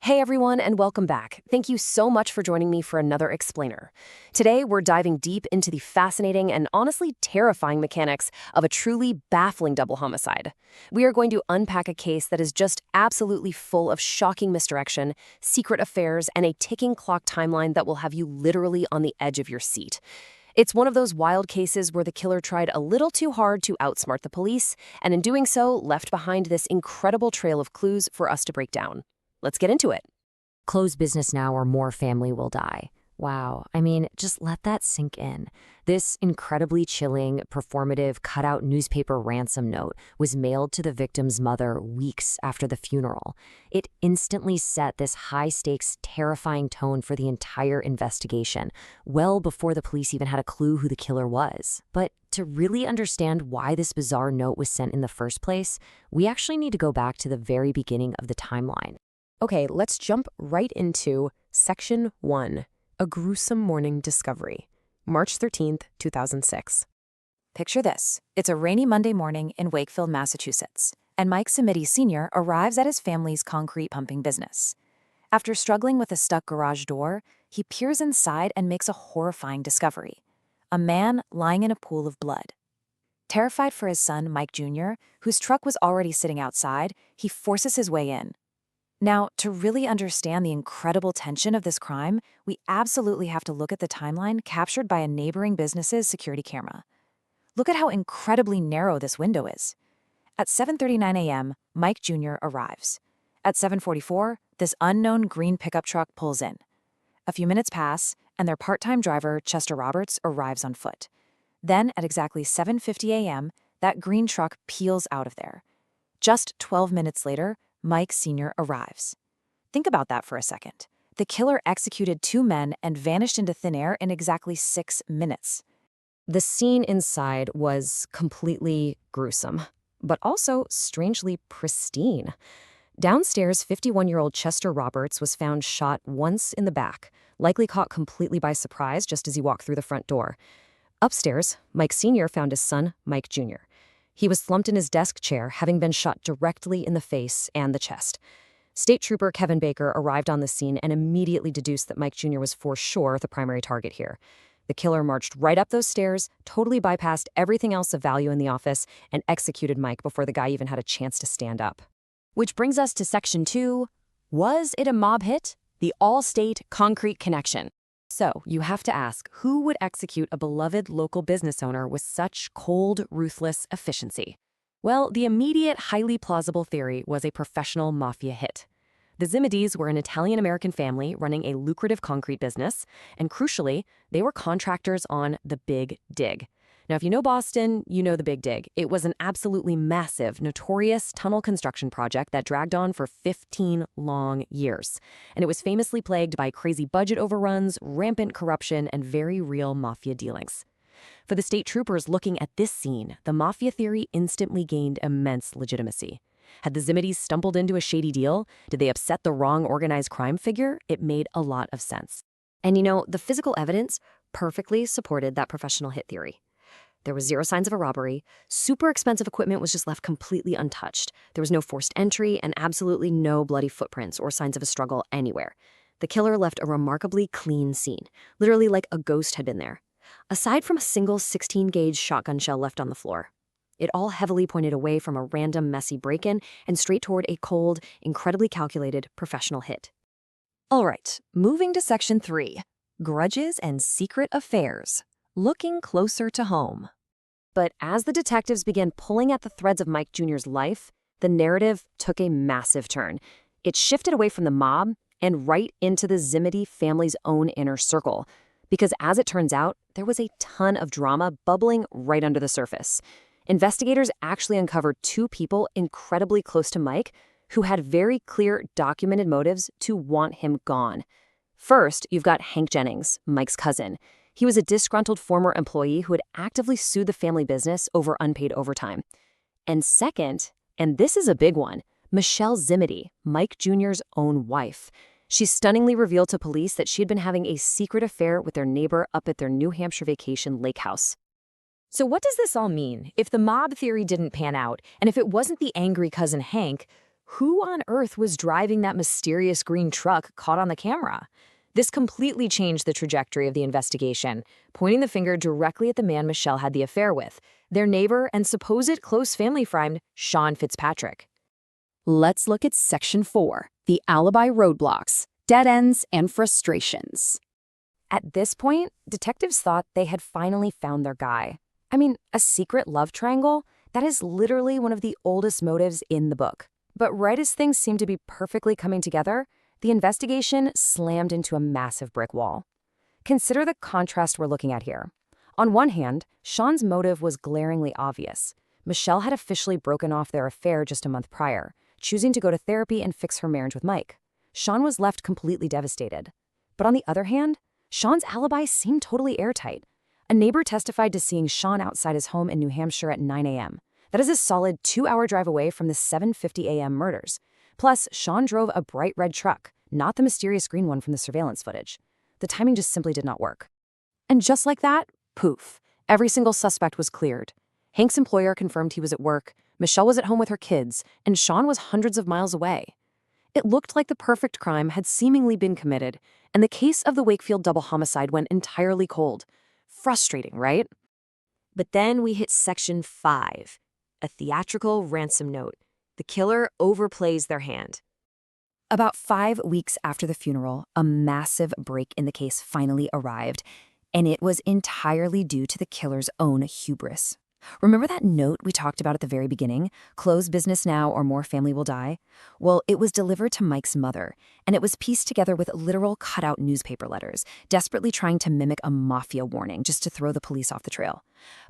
Hey everyone, and welcome back. Thank you so much for joining me for another explainer. Today, we're diving deep into the fascinating and honestly terrifying mechanics of a truly baffling double homicide. We are going to unpack a case that is just absolutely full of shocking misdirection, secret affairs, and a ticking clock timeline that will have you literally on the edge of your seat. It's one of those wild cases where the killer tried a little too hard to outsmart the police, and in doing so, left behind this incredible trail of clues for us to break down. Let's get into it. Close business now or more family will die. Wow, just let that sink in. This incredibly chilling, performative, cutout newspaper ransom note was mailed to the victim's mother weeks after the funeral. It instantly set this high-stakes, terrifying tone for the entire investigation, well before the police even had a clue who the killer was. But to really understand why this bizarre note was sent in the first place, we actually need to go back to the very beginning of the timeline. Okay, let's jump right into Section 1, A Gruesome Morning Discovery, March 13th, 2006. Picture this. It's a rainy Monday morning in Wakefield, Massachusetts, and Mike Zmedi Senior arrives at his family's concrete pumping business. After struggling with a stuck garage door, he peers inside and makes a horrifying discovery: a man lying in a pool of blood. Terrified for his son, Mike Jr., whose truck was already sitting outside, he forces his way in. Now, to really understand the incredible tension of this crime, we absolutely have to look at the timeline captured by a neighboring business's security camera. Look at how incredibly narrow this window is. At 7:39 a.m., Mike Jr. arrives. At 7:44, this unknown green pickup truck pulls in. A few minutes pass, and their part-time driver, Chester Roberts, arrives on foot. Then, at exactly 7:50 a.m., that green truck peels out of there. Just 12 minutes later, Mike Sr. arrives. Think about that for a second. The killer executed two men and vanished into thin air in exactly 6 minutes. The scene inside was completely gruesome, but also strangely pristine. Downstairs, 51-year-old Chester Roberts was found shot once in the back, likely caught completely by surprise just as he walked through the front door. Upstairs, Mike Sr. found his son, Mike Jr. He was slumped in his desk chair, having been shot directly in the face and the chest. State Trooper Kevin Baker arrived on the scene and immediately deduced that Mike Jr. was for sure the primary target here. The killer marched right up those stairs, totally bypassed everything else of value in the office, and executed Mike before the guy even had a chance to stand up. Which brings us to Section 2. Was it a mob hit? The Allstate Concrete Connection. So, you have to ask, who would execute a beloved local business owner with such cold, ruthless efficiency? Well, the immediate, highly plausible theory was a professional mafia hit. The Zmedis were an Italian-American family running a lucrative concrete business, and crucially, they were contractors on the Big Dig. Now, if you know Boston, you know the Big Dig. It was an absolutely massive, notorious tunnel construction project that dragged on for 15 long years. And it was famously plagued by crazy budget overruns, rampant corruption, and very real mafia dealings. For the state troopers looking at this scene, the mafia theory instantly gained immense legitimacy. Had the Zmedis stumbled into a shady deal? Did they upset the wrong organized crime figure? It made a lot of sense. And the physical evidence perfectly supported that professional hit theory. There was zero signs of a robbery. Super expensive equipment was just left completely untouched. There was no forced entry and absolutely no bloody footprints or signs of a struggle anywhere. The killer left a remarkably clean scene, literally like a ghost had been there. Aside from a single 16-gauge shotgun shell left on the floor, it all heavily pointed away from a random messy break-in and straight toward a cold, incredibly calculated professional hit. All right, moving to Section 3, Grudges and Secret Affairs, looking closer to home. But as the detectives began pulling at the threads of Mike Jr.'s life, the narrative took a massive turn. It shifted away from the mob and right into the Zmedi family's own inner circle. Because as it turns out, there was a ton of drama bubbling right under the surface. Investigators actually uncovered two people incredibly close to Mike who had very clear documented motives to want him gone. First, you've got Hank Jennings, Mike's cousin. He was a disgruntled former employee who had actively sued the family business over unpaid overtime. And second, and this is a big one, Michelle Zmedi, Mike Jr.'s own wife. She stunningly revealed to police that she had been having a secret affair with their neighbor up at their New Hampshire vacation lake house. So what does this all mean? If the mob theory didn't pan out, and if it wasn't the angry cousin Hank, Who on earth was driving that mysterious green truck caught on the camera? This completely changed the trajectory of the investigation, pointing the finger directly at the man Michelle had the affair with, their neighbor and supposed close family friend, Sean Fitzpatrick. Let's look at Section 4, the alibi roadblocks, dead ends, and frustrations. At this point, detectives thought they had finally found their guy. I mean, a secret love triangle? That is literally one of the oldest motives in the book. But right as things seemed to be perfectly coming together, the investigation slammed into a massive brick wall. Consider the contrast we're looking at here. On one hand, Sean's motive was glaringly obvious. Michelle had officially broken off their affair just a month prior, choosing to go to therapy and fix her marriage with Mike. Sean was left completely devastated. But on the other hand, Sean's alibi seemed totally airtight. A neighbor testified to seeing Sean outside his home in New Hampshire at 9 a.m. That is a solid 2-hour drive away from the 7:50 a.m. murders. Plus, Sean drove a bright red truck, not the mysterious green one from the surveillance footage. The timing just simply did not work. And just like that, poof, every single suspect was cleared. Hank's employer confirmed he was at work, Michelle was at home with her kids, and Sean was hundreds of miles away. It looked like the perfect crime had seemingly been committed, and the case of the Wakefield double homicide went entirely cold. Frustrating, right? But then we hit Section 5, a theatrical ransom note. The killer overplays their hand. About 5 weeks after the funeral, a massive break in the case finally arrived, and it was entirely due to the killer's own hubris. Remember that note we talked about at the very beginning? Close business now or more family will die? Well, it was delivered to Mike's mother, and it was pieced together with literal cutout newspaper letters, desperately trying to mimic a Mafia warning just to throw the police off the trail.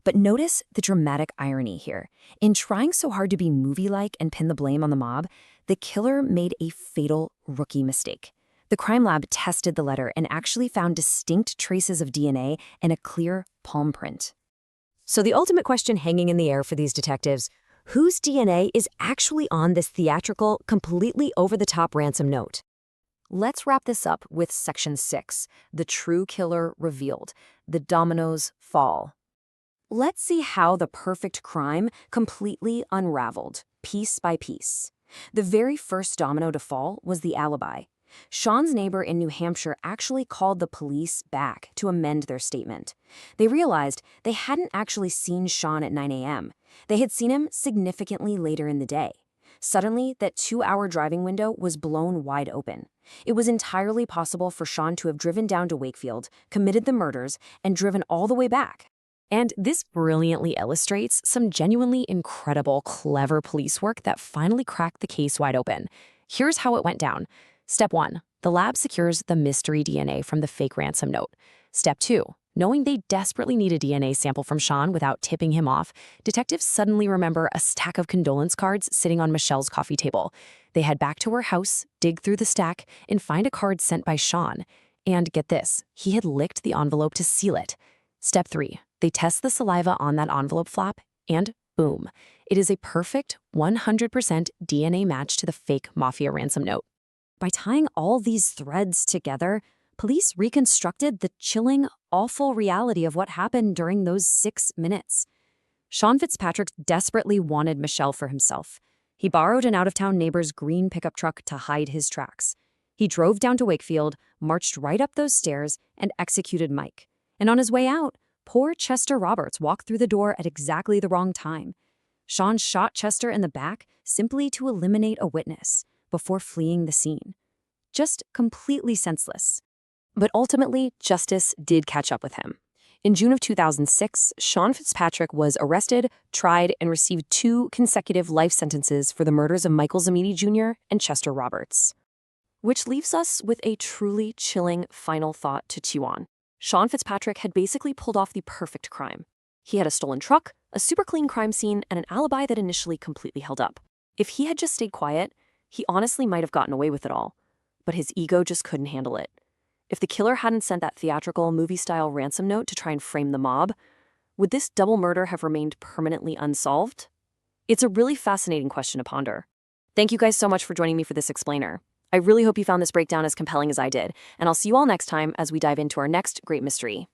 But notice the dramatic irony here. In trying so hard to be movie-like and pin the blame on the mob, the killer made a fatal rookie mistake. The crime lab tested the letter and actually found distinct traces of DNA and a clear palm print. So the ultimate question hanging in the air for these detectives, whose DNA is actually on this theatrical, completely over-the-top ransom note? Let's wrap this up with Section 6, the true killer revealed, the dominoes fall. Let's see how the perfect crime completely unraveled, piece by piece. The very first domino to fall was the alibi. Sean's neighbor in New Hampshire actually called the police back to amend their statement. They realized they hadn't actually seen Sean at 9 a.m. They had seen him significantly later in the day. Suddenly, that 2-hour driving window was blown wide open. It was entirely possible for Sean to have driven down to Wakefield, committed the murders, and driven all the way back. And this brilliantly illustrates some genuinely incredible, clever police work that finally cracked the case wide open. Here's how it went down. Step 1. The lab secures the mystery DNA from the fake ransom note. Step 2. Knowing they desperately need a DNA sample from Sean without tipping him off, detectives suddenly remember a stack of condolence cards sitting on Michelle's coffee table. They head back to her house, dig through the stack, and find a card sent by Sean. And get this, he had licked the envelope to seal it. Step 3. They test the saliva on that envelope flap, and boom. It is a perfect 100% DNA match to the fake Mafia ransom note. By tying all these threads together, police reconstructed the chilling, awful reality of what happened during those 6 minutes. Sean Fitzpatrick desperately wanted Michelle for himself. He borrowed an out-of-town neighbor's green pickup truck to hide his tracks. He drove down to Wakefield, marched right up those stairs, and executed Mike. And on his way out, poor Chester Roberts walked through the door at exactly the wrong time. Sean shot Chester in the back simply to eliminate a witness before fleeing the scene. Just completely senseless. But ultimately, justice did catch up with him. In June of 2006, Sean Fitzpatrick was arrested, tried, and received 2 consecutive life sentences for the murders of Michael Zmedi Jr. and Chester Roberts. Which leaves us with a truly chilling final thought to chew on. Sean Fitzpatrick had basically pulled off the perfect crime. He had a stolen truck, a super clean crime scene, and an alibi that initially completely held up. If he had just stayed quiet, he honestly might have gotten away with it all. But his ego just couldn't handle it. If the killer hadn't sent that theatrical, movie-style ransom note to try and frame the mob, would this double murder have remained permanently unsolved? It's a really fascinating question to ponder. Thank you guys so much for joining me for this explainer. I really hope you found this breakdown as compelling as I did, and I'll see you all next time as we dive into our next great mystery.